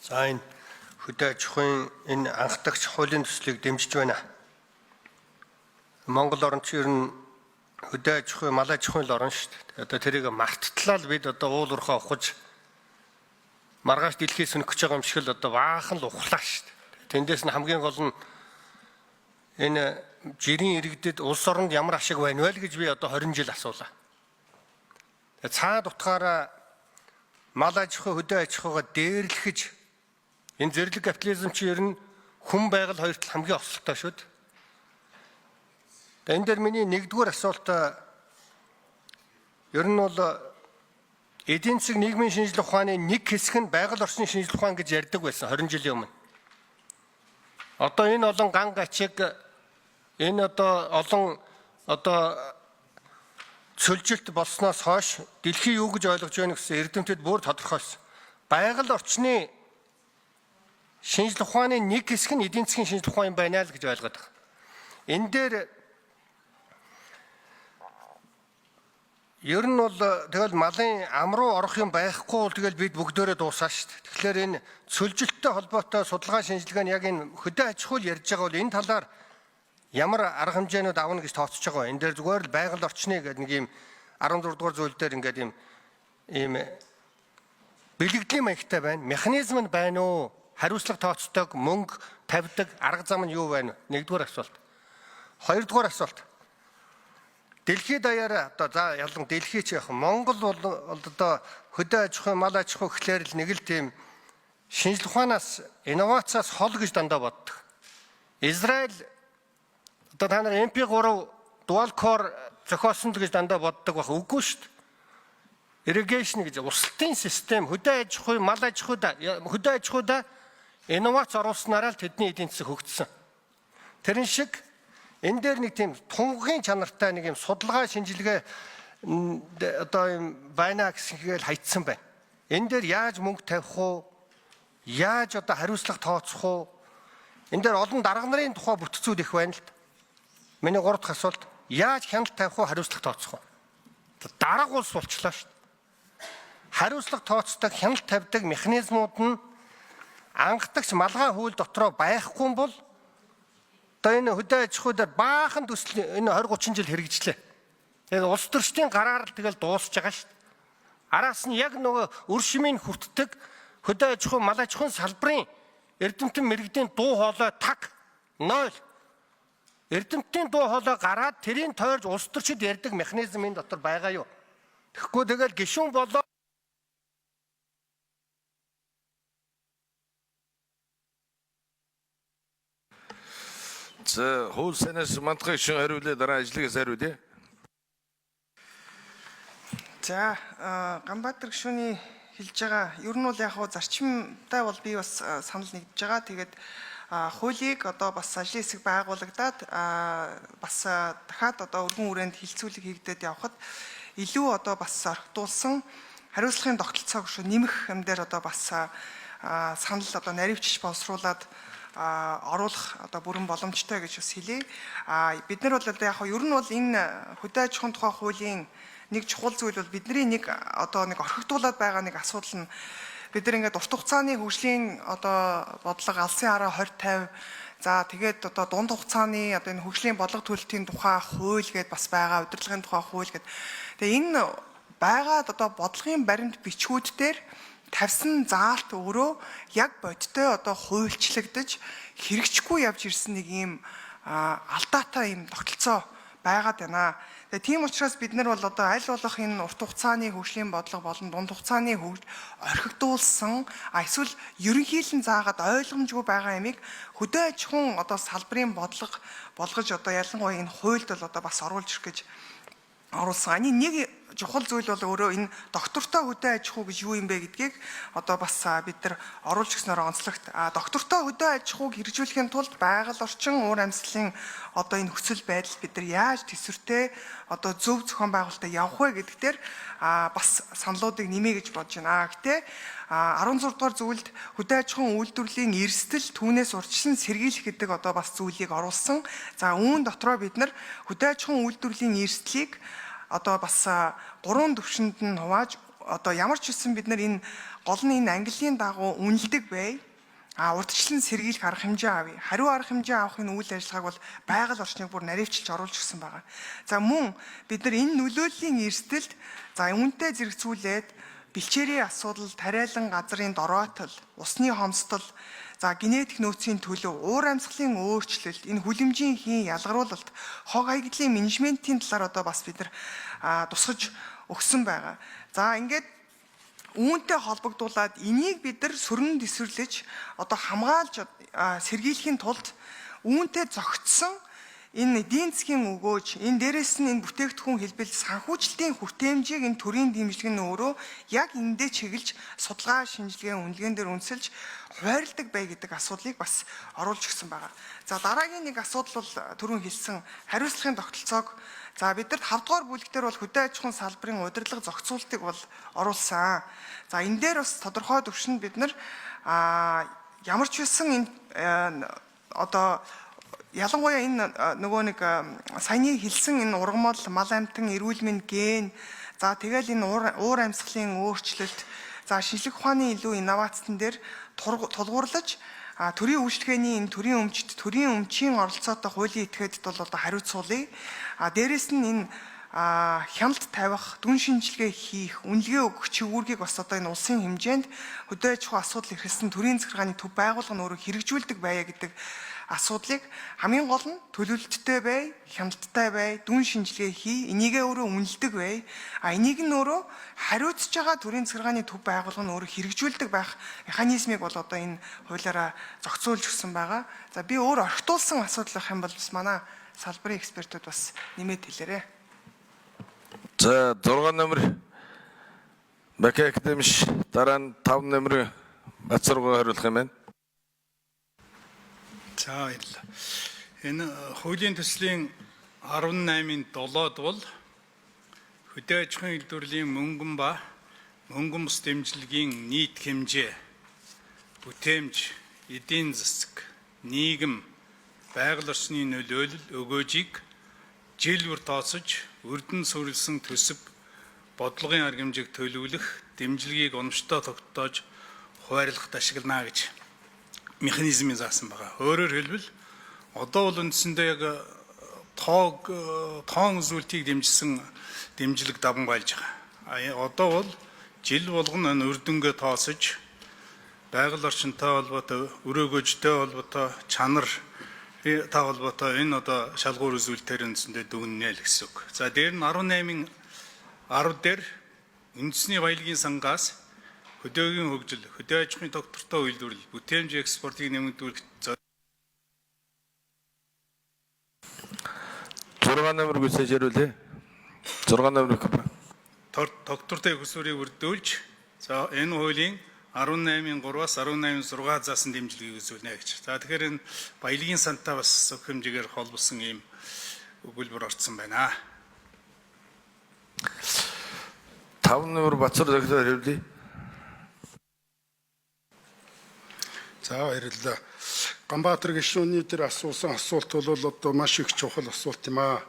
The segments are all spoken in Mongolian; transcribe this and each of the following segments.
За энэ хөдөө аж ахуйн энэ анхдагч хуулийн төслийг дэмжиж байна. Монгол орн чинь ер нь хөдөө аж ахуй, мал аж ахуйн орн шүү дээ. Одоо тэрийг марттлаа л бид одоо уулуурхаа ухаж маргааш дэлхийд сүнэх гэж байгаа юм шиг л одоо баахан л ухлаа шүү дээ. Тэндээс нь хамгийн гол нь энэ жирийн иргэдэд улс оронд ямар ашиг байна вэ гэж би одоо 20 жил асуулаа. Цаад утгаараа мал аж ахуй, хөдөө аж ахуйгаа дээрлэхэж энэ зэрлэг капитализм чи ер нь хүн байгаль хоёр тал хамгийн ослолтой шүү дээ. Энэ дээр миний нэгдүгээр асуулт ер нь бол эдийн засаг нийгмийн шинжилгээ ухааны нэг хэсэг нь байгаль орчны шинжилгээ ухаан гэж ярьдаг байсан 20 жилийн өмнө. Одоо энэ олон ган гачиг энэ олон цөлжилт болсноос хойш дэлхий юу гэж ойлгож байна гэсэн эрдэмтэд бүр тодорхойлсон. Байгаль орчны шинжилгээ ухааны нэг хэсэг нь эдийн засгийн шинжилгээ ухаан юм байна л гэж ойлгоод байгаа. Энэ дээр ер нь бол тэгэл малын ам руу орох юм байхгүй бол тэгэл бид бүгдөө дуусаа шүү дээ. Тэгэхээр энэ цөлжилттэй холбоотой судалгаа шинжилгээ нь яг энэ хөдөө аж ахуйг ярьж байгаа бол энэ талаар ямар арга хэмжээнүүд авна гэж тооцож байгаа. Энэ дээр зүгээр л байгаль орчны гэдэг нэг юм 16 дугаар зүйл дээр ингээд ийм бэлэгдлийн маягтай байна. Механизм нь байна уу? Хариуцлага тооцдог, мөнгө тавьдаг арга зам нь юу байна вэ? Нэгдүгээр асуулт. Хоёрдугаар асуулт. Дэлхийд даяараа одоо за ялан дэлхий ч яг Монгол бол одоо хөдөө аж ахуй, мал аж ахуй гэхлээр л нэг л тийм шинжилгээ ухаанаас, инновацаас хол гэж дандаа боддог. Израиль одоо та нар MP3 dual core зохиосон гэж дандаа боддог байх. Үгүй шүү дээ. Irrigation гэж урсалтын систем хөдөө аж ахуй, мал аж ахуйда инновац оруулснараа л тэдний эдийн засаг хөгжсөн. Тэрэн шиг энэ дээр нэг тийм тунгагийн чанартай нэг юм судалгаа шинжилгээ одоо юм байна гэсгээл хайцсан байна. Энэ дээр яаж мөнгө тавих уу? Яаж одоо хариуцлага тооцох уу? Энэ дээр олон дарга нарын тухай бүтцүүд их байна л да. Миний 3 дахь асуулт. Яаж хяналт тавих уу, хариуцлага тооцох уу? Дарга улс болчлаа шүү дээ. Хариуцлага тооцдог, хяналт тавьдаг механизмууд нь ангадагч малгай хууль дотроо байхгүй бол одоо энэ хөдөө аж ахуй дээр баахан төсөл энэ 20-30 жил хэрэгжлээ. Тэгээд улс төрчдийн гараар л тэгэл дуусж байгаа шүү дээ. Араас нь яг нөгөө үр шимийн хүртдэг хөдөө аж ахуй, мал аж ахуйн салбарын эрдэмтэн мэрэгдийн дуу хоолой таг 0. Эрдэмтдийн дуу хоолой гараад тэрийг тойрж улс төрчид ярьдаг механизм энэ дотор байгаа юу? Тэгэхгүй тэгэл гишүүн болоо За хууль санаас мандахыг шин хариулъя, дараа ажлыгаас хариулъя. За Ганбаатар гишүүний хэлж байгаа ер нь бол яг хуу зарчимтай бол би бас санал нэгдэж байгаа. Тэгээд хуулийг одоо бас ажлын хэсэг байгуулагдаад бас дахиад одоо өргөн хүрээнд хилцүүлэг хийгдээд явхад илүү одоо бас орхитуулсан хариуцлагын тогтолцоог нэмэх юм дээр одоо бас санал одоо наривчж боловсруулад оруулах одоо бүрэн боломжтой гэж бас хэлье. Бид нар бол одоо яг ер нь бол энэ хөдөө аж ахуйн тухай хуулийн нэг чухал зүйл бол бидний нэг одоо нэг орхигдуулаад байгаа нэг асуудал нь бид нар ингээд урт хугацааны хөгжлийн одоо бодлого алсын хараа 2050 за тэгээд одоо дунд хугацааны одоо энэ хөгжлийн бодлого төлөлтийн тухай хууль гэдээ бас байгаа, удирдлагын тухай хууль гэдэг. Тэгээ энэ байгаад одоо бодлогын баримт бичгүүд дээр тавьсан заалт өөрөө яг бодтой одоо хуульчлагдаж хэрэгжихгүй явж ирсэн нэг ийм алдаатай ийм тогтолцоо байгаад байна. Тэгээ тийм учраас бид нар бол одоо аль болох энэ урт хугацааны хөгжлийн бодлого болон дунд хугацааны орхигдуулсан эсвэл ерөнхийлөн заагаад ойлгомжгүй байгаа ямиг хөдөө аж ахуйн одоо салбарын бодлого болгож одоо ялангуяа энэ хуульд бол одоо бас оруулж ирэх гэж оруулсан. Нэг чухал зүйл бол өөрөө энэ доктортой хөдөө аж ахуй гэж юу юм бэ гэдгийг одоо бас бид нар оруулж өгснөөр онцлогт. Доктортой хөдөө аж ахуйг хэрэгжүүлэхийн тулд байгаль орчин уур амьсгалын одоо энэ нөхцөл байдал бид нар яаж төсвөртэй одоо зөв зохион байгуулалтад явах вэ гэдгээр бас саналуудыг нэмэе гэж бодож байна. Гэтэ 16 дугаар зүйлд хөдөө аж ахуйн үйлдвэрлэлийн эрсдэл түүнээс урьдчилан сэргийлэх гэдэг одоо бас зүйлийг оруулсан. За үүн дотроо бид нар хөдөө аж ахуйн үйлдвэрлэлийн эрсдлийг одоо бас 3 төвшөнд нь хувааж одоо ямар ч үсэн бид нар энэ гол нь энэ английн дагуу үнэлдэг бай. Урдчлан сэргийлэх арга хэмжээ авъя. Хариу арга хэмжээ авахын үйл ажиллагааг бол байгаль орчныг бүр наривчилж оруулж өгсөн байгаа. За мөн бид нар энэ нөлөөллийн эрсдэлд үүнтэй зэрэгцүүлээд бэлчээрийн асуудал, тариалан газрын дороотол, усны хомсдол, генетик нөөцийн төлөв, уур амьсгалын өөрчлөлт, энэ хүлэмжийн хийн ялгаруулалт, хог хаягдлын менежментийн талаар одоо бас бид нар тусгаж өгсөн байгаа. За ингээд үүнтэй холбогдуулаад энийг бид нар сөрөн дэвсэрлэж одоо хамгаалж сэргийлэхийн тулд үүнтэй зохицсон энэ эдийн засгийн өгөөж, энэ дээрээс нь энэ бүтээгдэхүүн хэлбэл санхүүжилтийн хүртээмжийг энэ төрийн дэмжлэг нь өөрөө яг эндээ чиглэж судалгаа, шинжилгээ, үнэлгээн дээр үндэслэж хуваарлдаг бай гэдэг асуудлыг бас оруулж өгсөн байгаа. За дараагийн нэг асуудал бол түрүүн хэлсэн хариуцлагын тогтолцоог бид нар 5 дугаар бүлэг дээр бол хөдөө аж ахуйн салбарын удирдлага зохицуултыг бол оруулсан. За энэ дээр бас тодорхой төвшөнд бид нар ямар ч байсан энэ одоо ялангуяа энэ нөгөө нэг саяны хэлсэн энэ ургамал, мал амьтан, эрүүл мэнд, ген, тэгэл энэ уур амьсгалын өөрчлөлт, шинжлэх ухааны илүү инновацтан дээр тулгуурлаж төрийн үйлчлэгээний энэ төрийн өмчт, төрийн өмчийн оролцоотой хуулийн этгээдэд бол одоо хариуцуулъя. Дээрэс нь энэ хяналт тавих, дүн шинжилгээ хийх, үнэлгээ өгөх чигүүргийг бас одоо энэ улсын хэмжээнд хөдөө аж ахуйн асуудал эрхэлсэн төрийн захиргааны төв байгууллага нь өөрөө хэрэгжүүлдэг байя гэдэг асуудлыг хамгийн гол нь төлөвлөлттэй бай, хяналттай бай, дүн шинжилгээ хий, энийгээ өөрөө үнэлдэг бай. Энийг нь өөрөө хариуцж байгаа төрийн захиргааны төв байгууллага нь өөрөө хэрэгжүүлдэг байх механизмыг бол одоо энэ хуулиараа зохицуулж өгсөн байгаа. Би өөр орхитуулсан асуудал байх юм бол бас манай салбарын экспертүүд бас нэмээд хэлээрэй. За 6 номер Баки академич, дараа нь 5 номер Бацаргоо хариулах юм байна. За баярлалаа. Энэ хуулийн төслийн 18-ын 7-д бол хөдөө аж ахуйн үйлдвэрлэлийн мөнгөн ба мөнгөн бус дэмжлэгийн нийт хэмжээ, бүтээмж, эдийн засаг, нийгэм, байгаль орчны нөлөөлөл өгөөжийг жил бүр тооцож, үрдэн суурилсан төсөв, бодлогын арга хэмжээг төлөвлөх, дэмжлэгийг уламжлалтаа тогтоож хуваарлахад ашиглана гэж механизмын заасан байгаа. Өөрөөр хэлбэл одоо бол үндсэндээ яг тоон үзүүлэлтийг дэмжсэн дэмжлэг даван байлж байгаа. Одоо бол жил болгоно үрдөнгөө тооцож байгаль орчинтой холбоотой, өрөөгөөжтэй холбоотой, чанартай холбоотой энэ одоо шалгуур үзүүлэлтээр үндсэндээ дүгнэнэ л гэсэн үг. За дээр нь 18-ын 10 дээр үндэсний баялагын сангаас хөдөөгийн хөгжил, хөдөө аж ахуйн доктортой үйлдвэрлэл, бүтээмж экспортыг нэмэгдүүлэх 6 номер хүсэж хариулъя. 6 номер доктортой хөсвөрийг үрдүүлж, энэ хуулийн 18-ын 3-аас 18-ын 6 заасан дэмжлэгийг үзүүлнэ гэж. Тэгэхээр энэ баялагын сантай бас зөв хэмжээгээр холбосон ийм өгүүлбэр орцсон байна. 5 номер Бацар доктор хариулъя. За баярлалаа. Ганбаатар гишүүний дээр асуусан асуулт бол одоо маш их чухал асуулт юм аа.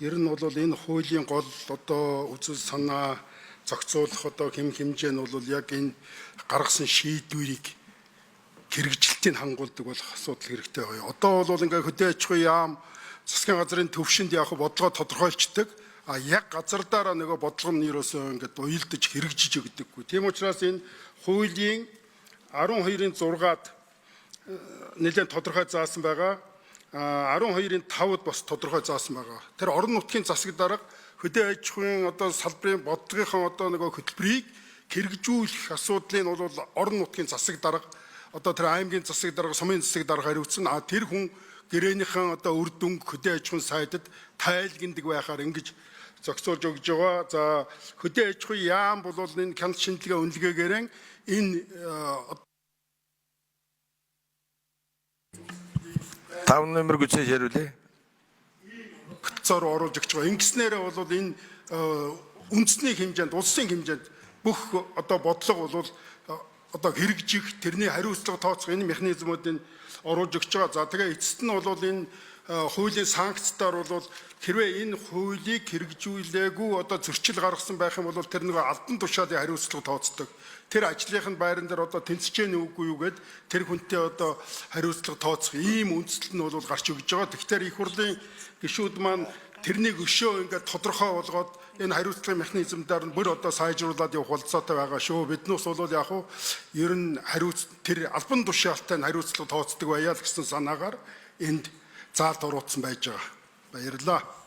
Ер нь бол энэ хуулийн гол одоо үзэл санаа зохицуулах одоо хэм хэмжээ нь бол яг энэ гаргасан шийдвэрийг хэрэгжилтийг хангуулдаг болох асуудал хэрэгтэй байна. Одоо бол ингээ хөдөө аж ахуйн яам засгийн газрын төвшөнд яг бодлого тодорхойлцдог. Яг газар дараа нөгөө бодлого нь ерөөсөө ингээд уялдаж хэрэгжиж өгдөггүй. Тийм учраас энэ хуулийн 12-ын 6-ад нэлээд тодорхой заасан байгаа. 12-ын 5-д бас тодорхой заасан байгаа. Тэр орон нутгийн засаг дарга хөдөө аж ахуйн одоо салбарын бодлогынхон одоо нөгөө хөтөлбөрийг хэрэгжүүлэх асуудлыг бол орон нутгийн засаг дарга одоо тэр аймгийн засаг дарга, сумын засаг дарга хариуцсан. Тэр хүн гэрээнийхэн одоо үр дүнг хөдөө аж ахуйн сайдад тайлгнадаг байхаар ингэж зохицуулж өгж байгаа. За хөдөө аж ахуйн яам бол энэ хяналт шинжилгээ үнэлгээгээр энэ 5 номер хүсэж хариулъя. Хөтөлцөөр оруулж өгч байгаа. Ингэснээр бол энэ үндэсний хэмжээнд, улсын хэмжээнд бүх одоо бодлого бол одоо хэрэгжих, тэрний хариуцлага тооцох энэ механизмуудыг оруулж өгч байгаа. За тэгээ эцэст нь бол энэ хуулийн санкцтаар бол хэрвээ энэ хуулийг хэрэгжүүлээгүй одоо зөрчил гаргасан байх юм бол тэр нэг албан тушаалын хариуцлага тооцдог. Тэр ажлынхын байран дээр одоо тэнцэж гэнэ үгүй юу гэд тэр хүнтэй одоо хариуцлага тооцох ийм үндэслэл нь бол гарч өгж байгаа. Тэгэхээр их хурлын гишүүд маань тэрнийг өшөө ингээд тодорхой болгоод энэ хариуцлагын механизмдаар нь бүр одоо сайжруулад явах болцоотой байгаа шүү. Биднээс бол яг уу ер нь тэр албан тушаалтай нь хариуцлага тооцдог байяа л гэсэн санаагаар энд заалт оруулсан байж байгаа. Баярлалаа.